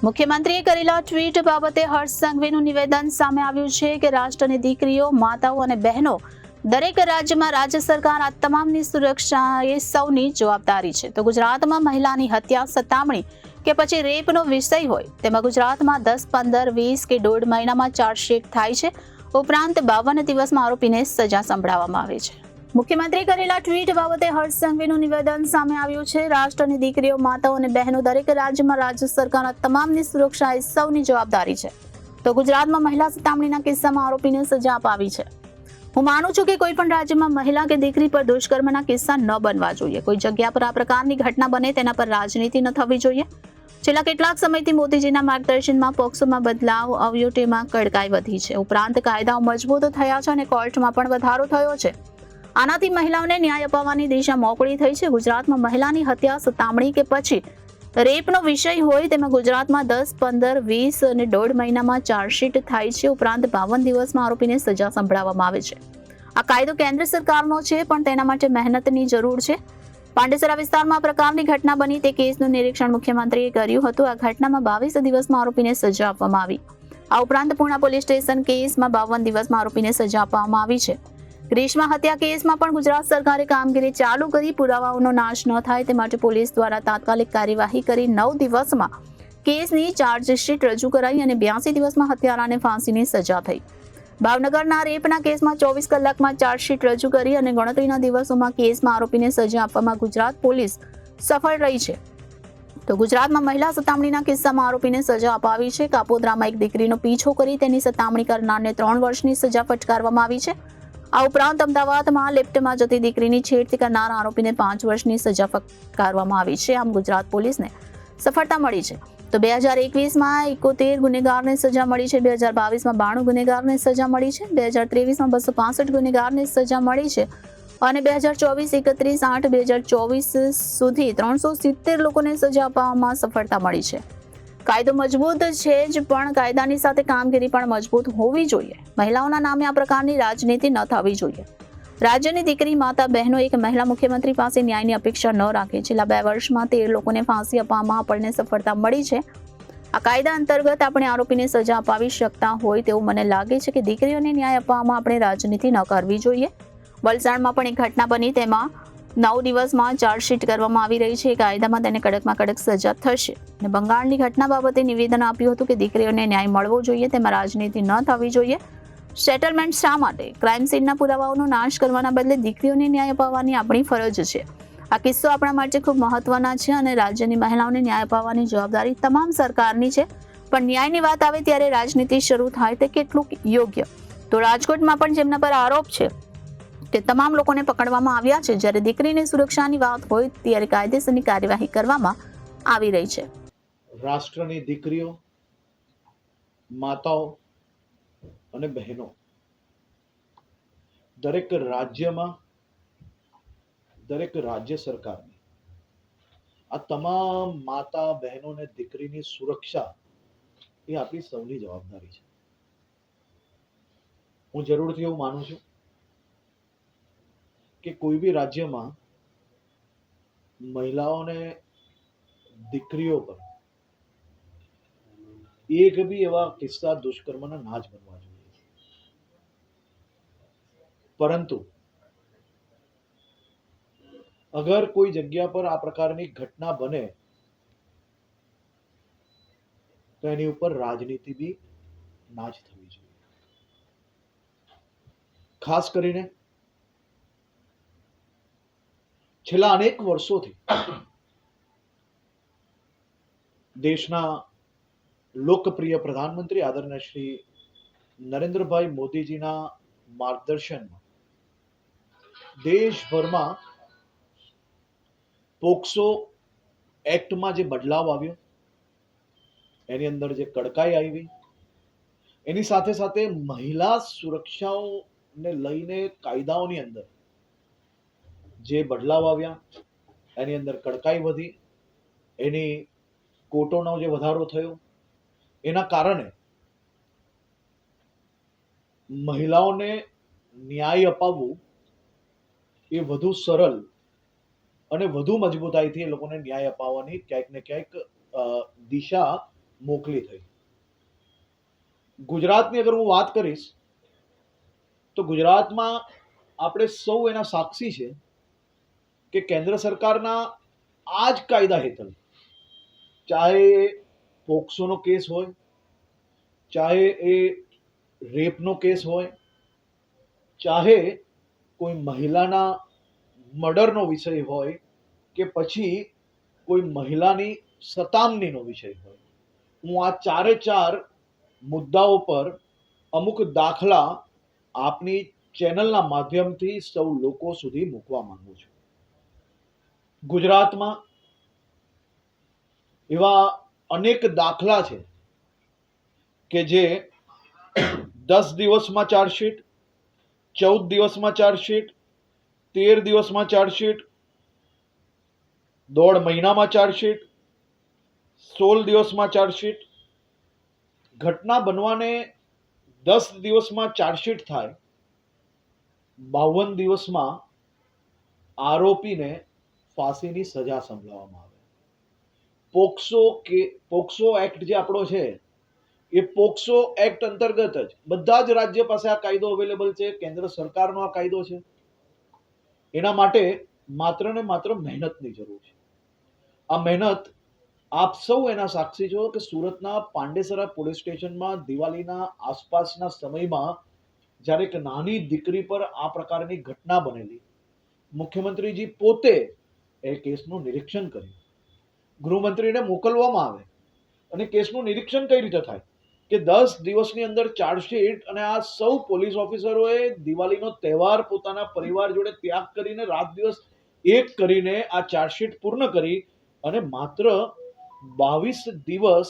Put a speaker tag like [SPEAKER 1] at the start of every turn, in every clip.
[SPEAKER 1] મુખ્યમંત્રીએ કરેલા ટ્વીટ બાબતે હર્ષ સંઘવીનું નિવેદન સામે આવ્યું છે કે રાષ્ટ્રની દીકરીઓ, માતાઓ અને બહેનો દરેક રાજ્યમાં રાજ્ય સરકાર આ તમામની સુરક્ષા એ સૌની જવાબદારી છે. તો ગુજરાતમાં મહિલાની હત્યા, સતામણી કે પછી રેપનો વિષય હોય તેમાં ગુજરાતમાં 10, 15, 20 કે 1.5 મહિનામાં ચાર્જશીટ થાય છે. ઉપરાંત 52 દિવસમાં આરોપીને સજા સંભળાવવામાં આવે છે. મુખ્યમંત્રી કરેલા ટ્વીટ બાબતે હર્ષ સંઘવીનું નિવેદન સામે આવ્યું છે. રાષ્ટ્રની દીકરીઓ, માતાઓ અને બહેનો દરેક રાજ્યમાં રાજ્ય સરકારના તમામની સુરક્ષા એ સૌની જવાબદારી છે. તો ગુજરાતમાં મહિલા સતામણીના કિસ્સામાં આરોપીને સજા અપાવી છે. હું માનું છું કે કોઈ પણ રાજ્યમાં મહિલા કે દીકરી પર દુષ્કર્મના કિસ્સા ન બનવા જોઈએ. કોઈ જગ્યા પર આ પ્રકારની ઘટના બને તેના પર રાજનીતિ ન થવી જોઈએ. છેલ્લા કેટલાક સમયથી મોદીજીના માર્ગદર્શનમાં પોક્સોમાં બદલાવ આવ્યો, તેમાં કડકાઈ વધી છે. ઉપરાંત કાયદાઓ મજબૂત થયા છે અને કોર્ટમાં પણ વધારો થયો છે. આનાથી મહિલાઓને ન્યાય અપાવવાની દિશા મોકળી થઈ છે. ગુજરાતમાં મહિલાની હત્યા, સતામણી કે પછી રેપનો વિષય હોય તેમાં ગુજરાતમાં 10, 15, 20 અને 1.5 મહિનામાં ચાર્જશીટ થાય છે. ઉપરાંત 52 દિવસમાં આરોપીને સજા સંભળાવવામાં આવે છે. આ કાયદો કેન્દ્ર સરકારનો છે, પણ તેના માટે મહેનતની જરૂર છે. પાંડેસરા વિસ્તારમાં આ પ્રકારની ઘટના બની તે કેસનું નિરીક્ષણ મુખ્યમંત્રીએ કર્યું હતું. આ ઘટનામાં 22 દિવસમાં આરોપીને સજા આપવામાં આવી. આ ઉપરાંત પૂર્ણા પોલીસ સ્ટેશન કેસમાં 52 દિવસમાં આરોપીને સજા આપવામાં આવી છે. ગ્રીષ્મા હત્યા કેસમાં પણ ગુજરાત સરકારે કામગીરી ચાલુ કરી. પુરાવાઓનો નાશ ન થાય તે માટે પોલીસ દ્વારા તાત્કાલિક કાર્યવાહી કરી 9 દિવસમાં કેસની ચાર્જશીટ રજૂ કરાઈ અને 82 દિવસમાં હત્યારાને ફાંસીની સજા થઈ. ભાવનગરના રેપના કેસમાં 24 કલાકમાં ચાર્જશીટ રજૂ કરી અને ગણતરીના દિવસોમાં કેસમાં આરોપીને સજા આપવામાં ગુજરાત પોલીસ સફળ રહી છે. તો ગુજરાતમાં મહિલા સતામણીના કિસ્સામાં આરોપીને સજા અપાવી છે. કાપોદ્રામાં એક દીકરીનો પીછો કરી તેની સતામણી કરનારને 3 વર્ષની સજા ફટકારવામાં આવી છે. આ ઉપરાંત અમદાવાદમાં લિફ્ટમાં જતી દીકરીની છેડતી કરનાર આરોપીને 5 વર્ષની સજા ફટકારવામાં આવી છે. આમ ગુજરાત પોલીસને સફળતા મળી છે. તો 2021માં 71 ગુનેગારને સજા મળી છે. 2022માં 92 ગુનેગારને સજા મળી છે. 2023માં 265 ગુનેગારને સજા મળી છે અને 2024, 31, 8, 2024 સુધી 370 લોકોને સજા અપાવવામાં સફળતા મળી છે. કાયદો મજબૂત છે જ, પણ કાયદાની સાથે કામગીરી પણ મજબૂત હોવી જોઈએ. મહિલાઓના નામે આ પ્રકારની રાજનીતિ ન થવી જોઈએ. રાજ્યની દીકરી, માતા, બહેનો એક મહિલા મુખ્યમંત્રી પાસે ન્યાયની અપેક્ષા ન રાખે. છેલ્લા 2 વર્ષમાં 13 લોકોને ફાંસી આપવામાં આપણને સફળતા મળી છે. આ કાયદા અંતર્ગત આપણે આરોપીને સજા અપાવી શકતા હોય તેવું મને લાગે છે કે દીકરીઓને ન્યાય અપાવવામાં આપણે રાજનીતિ ન કરવી જોઈએ. વલસાડમાં પણ એક ઘટના બની, તેમાં 9 દિવસમાં ચાર્જશીટ કરવામાં આવી રહી છે. કાયદામાં તેને કડકમાં કડક સજા થશે. અને બંગાળની ઘટના બાબતે નિવેદન આપ્યું હતું કે દીકરીઓને ન્યાય મળવો જોઈએ, તેમાં રાજનીતિ ન થવી જોઈએ. સેટલમેન્ટ શા માટે? ક્રાઇમ સીનના પુરાવાઓનો નાશ કરવાના બદલે દીકરીઓને ન્યાય અપાવવાની આપણી ફરજ છે. આ કિસ્સો આપણા માટે ખૂબ મહત્વના છે અને રાજ્યની મહિલાઓને ન્યાય અપાવવાની જવાબદારી તમામ સરકારની છે. પણ ન્યાયની વાત આવે ત્યારે રાજનીતિ શરૂ થાય તે કેટલું યોગ્ય? તો રાજકોટમાં પણ જેમના પર આરોપ છે તે તમામ લોકોને પકડવામાં આવ્યા છે. જ્યારે દીકરીની સુરક્ષાની વાત હોય ત્યારે કાયદેસરની કાર્યવાહી કરવામાં આવી રહી છે.
[SPEAKER 2] રાષ્ટ્રની દીકરીઓ, માતાઓ અને બહેનો દરેક રાજ્યમાં, દરેક રાજ્ય સરકારની આ તમામ માતા, બહેનો અને દીકરીની સુરક્ષા એ આપણી સૌની જવાબદારી છે. હું જરૂરથી એવું માનું છું કે કોઈ બી રાજ્યમાં મહિલાઓને, દીકરીઓ પર એક બી એવા કિસ્સા દુષ્કર્મના ના જ બનવા જોઈએ. પરંતુ અગર કોઈ જગ્યા પર આ પ્રકારની ઘટના બને તો એની ઉપર રાજનીતિ બી ના જ થવી જોઈએ. ખાસ કરીને છેલ્લા અનેક વર્ષોથી દેશના લોકપ્રિય પ્રધાનમંત્રી આદરણીય શ્રી નરેન્દ્રભાઈ મોદીજીના માર્ગદર્શનમાં દેશભરમાં પોક્સો એક્ટમાં જે બદલાવ આવ્યો, એની અંદર જે કડકાઈ આવી, એની સાથે સાથે મહિલા સુરક્ષાઓને લઈને કાયદાઓની અંદર જે બદલાવ આવ્યા, એની અંદર કડકાઈ વધી, એની કોર્ટોનો જે વધારો થયો, એના કારણે મહિલાઓને ન્યાય અપાવવું એ વધુ સરળ અને વધુ મજબૂતાઈથી એ લોકોને ન્યાય અપાવવાની ક્યાંક ને ક્યાંક દિશા મોકલી થઈ. ગુજરાતની અગર હું વાત કરીશ તો ગુજરાતમાં આપણે સૌ એના સાક્ષી છે કે કેન્દ્ર સરકારના આ જ કાયદા હેઠળ, ચાહે પોક્સોનો કેસ હોય, ચાહે એ રેપનો કેસ હોય, ચાહે કોઈ મહિલાના મર્ડરનો વિષય હોય કે પછી કોઈ મહિલાની સતામણીનો વિષય હોય, હું આ ચારે ચાર મુદ્દાઓ પર અમુક દાખલા આપની ચેનલના માધ્યમથી સૌ લોકો સુધી મૂકવા માંગુ છું. ગુજરાતમાં એવા અનેક દાખલા છે કે જે 10 દિવસમાં ચાર્જશીટ, 14 દિવસમાં ચાર્જશીટ, 13 દિવસમાં ચાર્જશીટ, 1.5 મહિનામાં ચાર્જશીટ, 16 દિવસમાં ચાર્જશીટ. ઘટના બનવાને 10 દિવસમાં ચાર્જશીટ થાય, 52 દિવસમાં આરોપીને ફાંસીની સજા સંભળાવવામાં આવે. પોક્સો એક્ટ જે આપણો છે એ પોક્સો એક્ટ અંતર્ગત જ બધા જ રાજ્ય પાસે આ કાયદો અવેલેબલ છે. કેન્દ્ર સરકારનો આ કાયદો છે. એના માટે માત્ર ને માત્ર મહેનતની જરૂર છે. આ મહેનત આપ સૌ એના સાક્ષી છો કે સુરતના પાંડેસરા પોલીસ સ્ટેશનમાં દિવાળીના આસપાસના સમયમાં જ્યારે એક નાની દીકરી પર આ પ્રકારની ઘટના બનેલી, મુખ્યમંત્રીજી પોતે એ કેસનું નિરીક્ષણ કર્યું, ગૃહમંત્રીને મોકલવામાં આવે અને કેસનું નિરીક્ષણ કઈ રીતે થાય કે 10 દિવસની અંદર ચાર્જશીટ, અને આ સૌ પોલીસ ઓફિસરોએ દિવાળીનો તહેવાર પોતાના પરિવાર જોડે ત્યાગ કરીને રાત દિવસ એક કરીને આ ચાર્જશીટ પૂર્ણ કરી અને માત્ર 22 દિવસ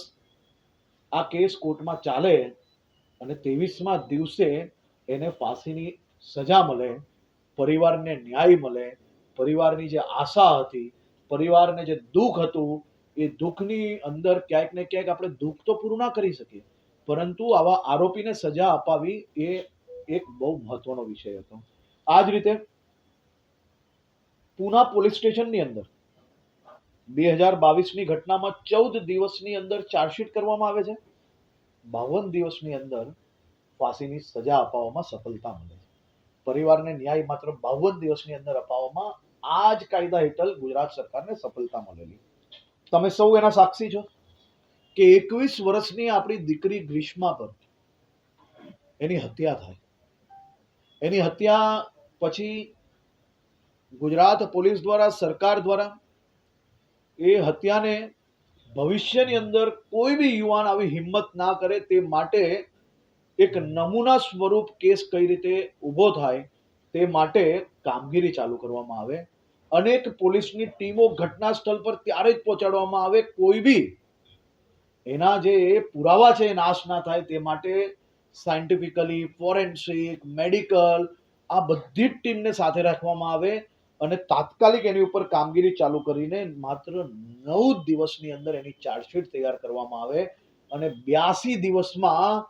[SPEAKER 2] આ કેસ કોર્ટમાં ચાલે અને 23મા દિવસે એને ફાંસીની સજા મળે, પરિવારને ન્યાય મળે, પરિવારની જે આશા હતી, પરિવારને જે દુઃખ હતું, એ દુઃખની અંદર ક્યાંક ને ક્યાંક આપણે દુઃખ તો પૂરું ના કરી શકીએ, પરંતુ આવા આરોપીને સજા અપાવી એ એક બહુ મહત્વનો વિષય હતો. આ જ રીતે પૂના પોલીસ સ્ટેશનની અંદર 2022ની ઘટનામાં 14 દિવસની અંદર ચાર્જશીટ કરવામાં આવે છે, 52 દિવસની અંદર ફાંસીની સજા અપાવવામાં સફળતા મળે છે. પરિવારને ન્યાય માત્ર 52 દિવસની અંદર અપાવવામાં આ જ કાયદા હેઠળ ગુજરાત સરકારને સફળતા મળેલી. તમે સૌ એના સાક્ષી છો કે 21 વર્ષની આપણી દીકરી ગ્રીષ્મા પર એની હત્યા થાય. એની હત્યા પછી ગુજરાત પોલીસ દ્વારા, સરકાર દ્વારા એ હત્યાને ભવિષ્યની અંદર કોઈ બી યુવાન આવી હિંમત ના કરે તે માટે એક નમૂના સ્વરૂપ કેસ કઈ રીતે ઊભો થાય તે માટે કામગીરી ચાલુ કરવામાં આવે. અનેક પોલીસની ટીમો ઘટના સ્થળ પર ત્યારે જ પહોંચાડવામાં આવે, કોઈ બી એના જે પુરાવા છે એ નાશ ના થાય તે માટે સાયન્ટિફિકલી, ફોરેન્સિક, મેડિકલ, આ બધી જ ટીમને સાથે રાખવામાં આવે અને તાત્કાલિક એની ઉપર કામગીરી ચાલુ કરીને માત્ર 9 દિવસની અંદર એની ચાર્જશીટ તૈયાર કરવામાં આવે અને 82 દિવસમાં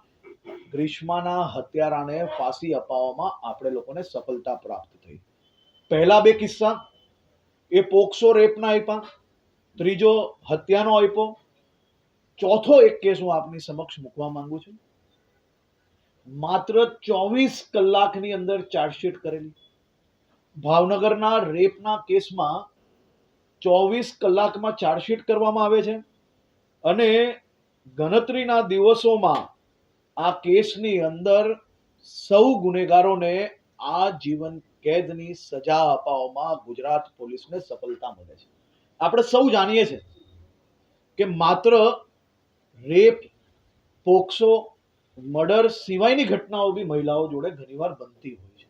[SPEAKER 2] ગ્રીષ્માના હત્યારાને ફાંસી અપાવવામાં આપણે લોકોને સફળતા પ્રાપ્ત થઈ. પહેલા બે કિસ્સા એ પોક્સો રેપના આપ્યા, ત્રીજો હત્યાનો આપ્યો, ચોથો એક કેસ હું આપની સમક્ષ મૂકવા માંગુ છું. માત્ર 24 કલાકની અંદર ચાર્જશીટ કરેલી. ભાવનગરના રેપના કેસમાં 24 કલાકમાં ચાર્જશીટ કરવામાં આવે છે અને ગણતરીના દિવસોમાં આ કેસની અંદર સૌ ગુનેગારોને આજીવન કેદની સજા અપાવવામાં ગુજરાત પોલીસને સફળતા મળે છે. આપણે સૌ જાણીએ છીએ કે માત્ર રેપ, પોક્સો, મર્ડર સિવાયની ઘટનાઓ બી મહિલાઓ જોડે ઘણીવાર બનતી હોય છે.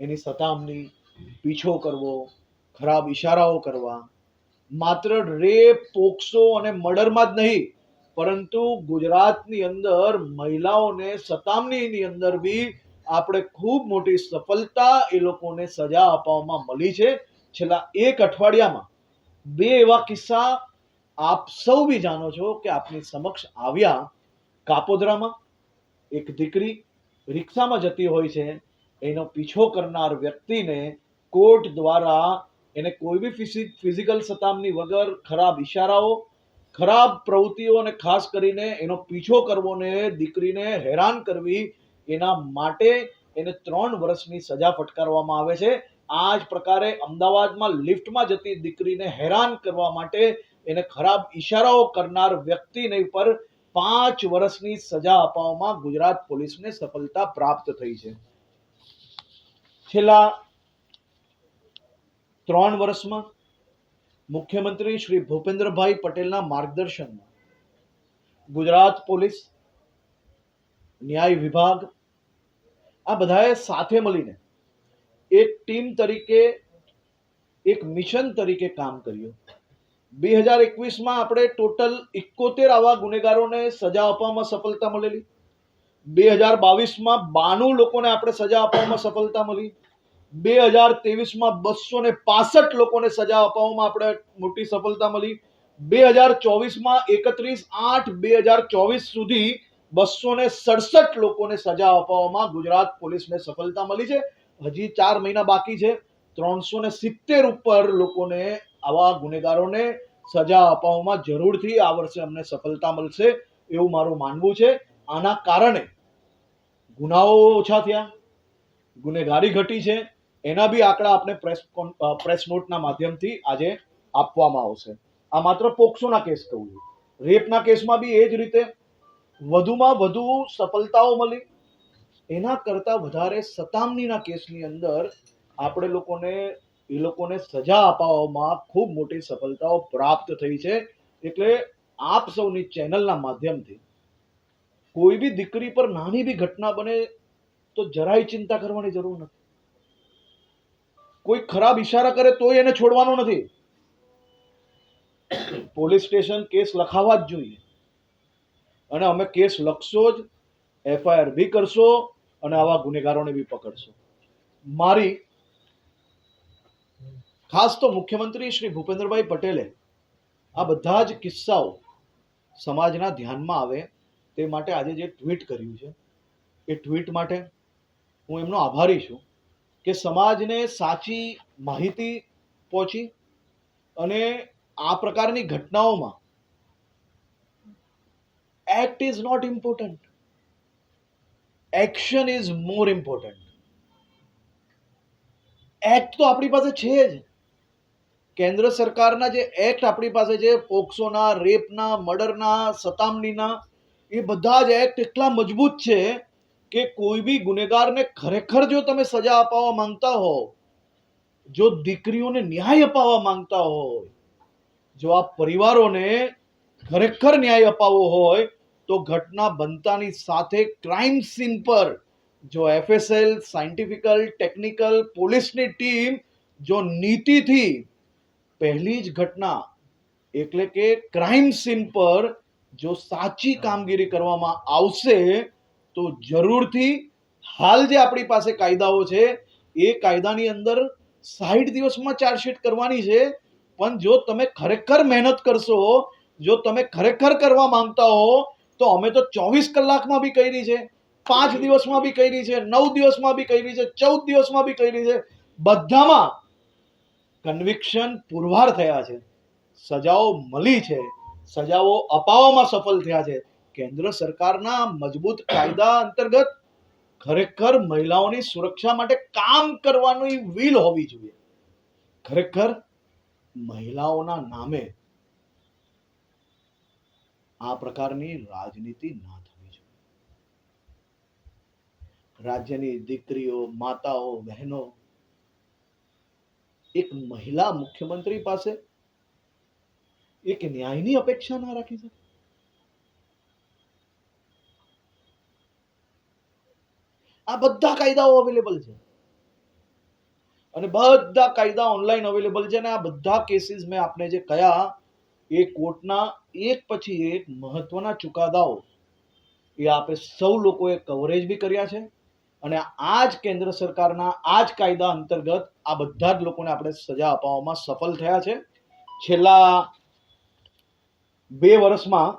[SPEAKER 2] એની સતામણી, પીછો કરવો, ખરાબ ઈશારાઓ કરવા, માત્ર રેપ, પોક્સો અને મર્ડરમાં જ નહીં પરંતુ ગુજરાતની અંદર મહિલાઓને સતામણીની અંદર બી આપણે ખૂબ મોટી સફળતા એ લોકોને સજા અપાવવામાં મળી છે. છેલ્લા એક અઠવાડિયામાં 2 એવા કિસ્સા આપ સૌ બી જાણો છો કે આપની સમક્ષ આવ્યા. કાપોદ્રામાં એક દીકરી રિક્ષામાં જતી હોય છે, એનો પીછો કરનાર વ્યક્તિને કોર્ટ દ્વારા એને કોઈ બી ફિઝિકલ સતામણી વગર ખરાબ ઈશારાઓ ખરાબ પ્રવૃત્તિઓ અને ખાસ કરીને એનો પીછો કરવો ને દીકરીને હેરાન કરવી, એના માટે એને 3 વર્ષની સજા ફટકારવામાં આવે છે. આ જ પ્રકારે અમદાવાદમાં લિફ્ટમાં જતી દીકરીને હેરાન કરવા માટે એને ખરાબ ઈશારાઓ કરનાર વ્યક્તિને પર 5 વર્ષની સજા અપાવવામાં ગુજરાત પોલીસને સફળતા પ્રાપ્ત થઈ છે. છેલ્લા 3 વર્ષમાં મુખ્યમંત્રી શ્રી ભૂપેન્દ્રભાઈ પટેલના માર્ગદર્શનમાં ગુજરાત પોલીસ, ન્યાય વિભાગ આ બધાએ સાથે મળીને એક ટીમ તરીકે, એક મિશન તરીકે કામ કર્યું. 2021માં આપણે ટોટલ 71 આવા ગુનેગારોને સજા આપવામાં સફળતા મળેલી. 2022માં 92 લોકોને આપણે સજા આપવામાં સફળતા મળી. 2023માં 265 લોકોને સજા અપાવવામાં આપણે મોટી સફળતા મળી. 2024માં 31/8/2024 સુધી 267 લોકોને સજા અપાવવામાં ગુજરાત પોલીસને સફળતા મળી છે. હજી 4 મહિના બાકી છે. 370 ઉપર લોકોને, આવા ગુનેગારોને સજા અપાવવામાં જરૂરથી આ વર્ષે અમને સફળતા મળશે એવું મારું માનવું છે. આના કારણે ગુનાઓ ઓછા થયા, ગુનેગારી ઘટી છે. એના બી આંકડા આપણે પ્રેસ નોટના માધ્યમથી આજે આપવામાં આવશે. આ માત્ર પોક્સોના કેસ કહું છું. રેપના કેસમાં બી એ જ રીતે વધુમાં વધુ સફળતાઓ મળી. એના કરતા વધારે સતામણીના કેસની અંદર આપણે લોકોને સજા અપાવવામાં ખૂબ મોટી સફળતાઓ પ્રાપ્ત થઈ છે. એટલે આપ સૌની ચેનલના માધ્યમથી કોઈ બી દીકરી પર નાની બી ઘટના બને તો જરાય ચિંતા કરવાની જરૂર નથી. કોઈ ખરાબ ઈશારા કરે તોય એને છોડવાનો નથી. પોલીસ સ્ટેશન કેસ લખાવા જ જોઈએ અને અમે કેસ લખશો જ, FIR બી કરશો અને આવા ગુનેગારોને બી પકડશો. મારી ખાસ તો મુખ્યમંત્રી શ્રી ભૂપેન્દ્રભાઈ પટેલે આ બધા જ કિસ્સાઓ સમાજના ધ્યાનમાં આવે તે માટે આજે જે ટ્વીટ કર્યું છે એ ટ્વીટ માટે હું એમનો આભારી છું કે સમાજને સાચી માહિતી પહોંચી અને આ પ્રકારની ઘટનાઓમાં act is not important, action is more important. Act તો આપણી પાસે છે જ. કેન્દ્ર સરકારના જે એક્ટ આપણી પાસે છે, પોક્સોના, રેપના, મર્ડરના, સતામણીના, એ બધા જ એક્ટ એટલા મજબૂત છે કે કોઈ બી ગુનેગારને ખરેખર જો તમે સજા અપાવવા માંગતા હો, જો દીકરીઓને ન્યાય અપાવવા માંગતા હોય, જો આ પરિવારોને ખરેખર ન્યાય અપાવવો હોય તો ઘટના બનતાની સાથે ક્રાઇમ સીન પર જો FSL, સાયન્ટિફિકલ, ટેકનિકલ, પોલીસની ટીમ જો નીતિથી પહેલી જ ઘટના એટલે કે ક્રાઇમ સીન પર જો સાચી કામગીરી કરવામાં આવશે તો જરૂરથી હાલ જે આપણી પાસે કાયદાઓ છે એ કાયદાની અંદર 60 દિવસમાં ચાર્જશીટ કરવાની છે. પણ જો તમે ખરેખર મહેનત કરશો, જો તમે ખરેખર કરવા માંગતા હો તો અમે તો 24 કલાકમાં બી કરી છે, 5 દિવસમાં બી કરી છે, 9 દિવસમાં બી કરી છે, 14 દિવસમાં બી કરી છે. બધામાં કન્વિક્શન પુરવાર થયા છે, સજાઓ મળી છે, સજાઓ અપાવવામાં સફળ થયા છે. કેન્દ્ર સરકારના મજબૂત કાયદા અંતર્ગત ખરેખર મહિલાઓની સુરક્ષા માટે કામ કરવાની વિલ હોવી જોઈએ. ખરેખર મહિલાઓના નામે આ પ્રકારની રાજનીતિ ના થવી જોઈએ. રાજ્યની દીકરીઓ, માતાઓ, બહેનો એક મહિલા મુખ્યમંત્રી પાસે એક ન્યાયની અપેક્ષા ના રાખી શકે. આ બધા કાયદાઓ અવેલેબલ છે અને બધા કાયદા ઓનલાઈન અવેલેબલ છે અને આ બધા કેસીસ મેં આપને જે કયા એ કોર્ટના એક પછી એક મહત્વના ચુકાદાઓ એ આપે સૌ લોકોએ કવરેજ બી કર્યા છે અને આ જ કેન્દ્ર સરકારના આ જ કાયદા અંતર્ગત આ બધા જ લોકોને આપણે સજા અપાવવામાં સફળ થયા છે. છેલ્લા 2 વર્ષમાં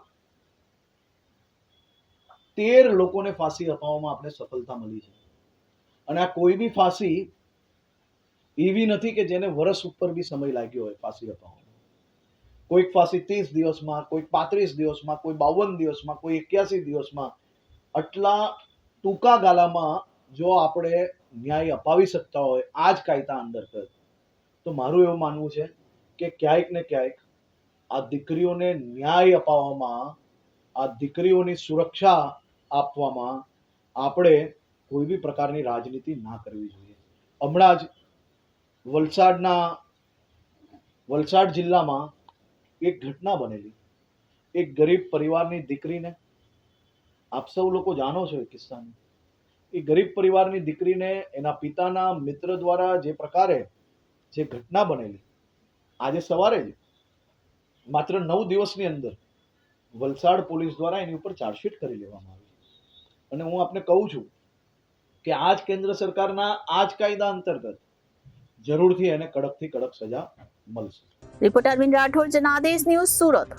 [SPEAKER 2] 13 લોકોને ફાંસી અપાવવામાં આપણે સફળતા મળી છે અને આ કોઈ બી ફાંસી એવી નથી કે જેને વર્ષ ઉપર બી સમય લાગ્યો હોય ફાંસી અપાવવામાં. કોઈક ફાંસી 30 દિવસમાં, કોઈક 35 દિવસમાં, કોઈ 52 દિવસમાં, કોઈ 81 દિવસમાં, આટલા ટૂંકા ગાળામાં જો આપણે ન્યાય અપાવી શકતા હોય આ જ કાયદા અંતર્ગત, તો મારું એવું માનવું છે કે ક્યાંક ને ક્યાંક આ દીકરીઓને ન્યાય અપાવવામાં, આ દીકરીઓની સુરક્ષા આપવામાં આપણે કોઈ બી પ્રકારની રાજનીતિ ના કરવી જોઈએ. હમણાં જ વલસાડ જિલ્લામાં એક ઘટના બનેલી. એક ગરીબ પરિવારની દીકરીને, આપ સૌ લોકો જાણો છો એ કિસ્સાને, એ ગરીબ પરિવારની દીકરીને એના પિતાના મિત્ર દ્વારા જે પ્રકારે જે ઘટના બનેલી, આજે સવારે જ માત્ર 9 દિવસની અંદર વલસાડ પોલીસ દ્વારા એની ઉપર ચાર્જશીટ કરી લેવામાં આવી. અને હું આપને કહું છું કે આ જ કેન્દ્ર સરકારના આ જ કાયદા અંતર્ગત જરૂરથી એને કડકથી કડક સજા મળશે.
[SPEAKER 1] Reporter Arvind Rathod, Janadesh news, Surat.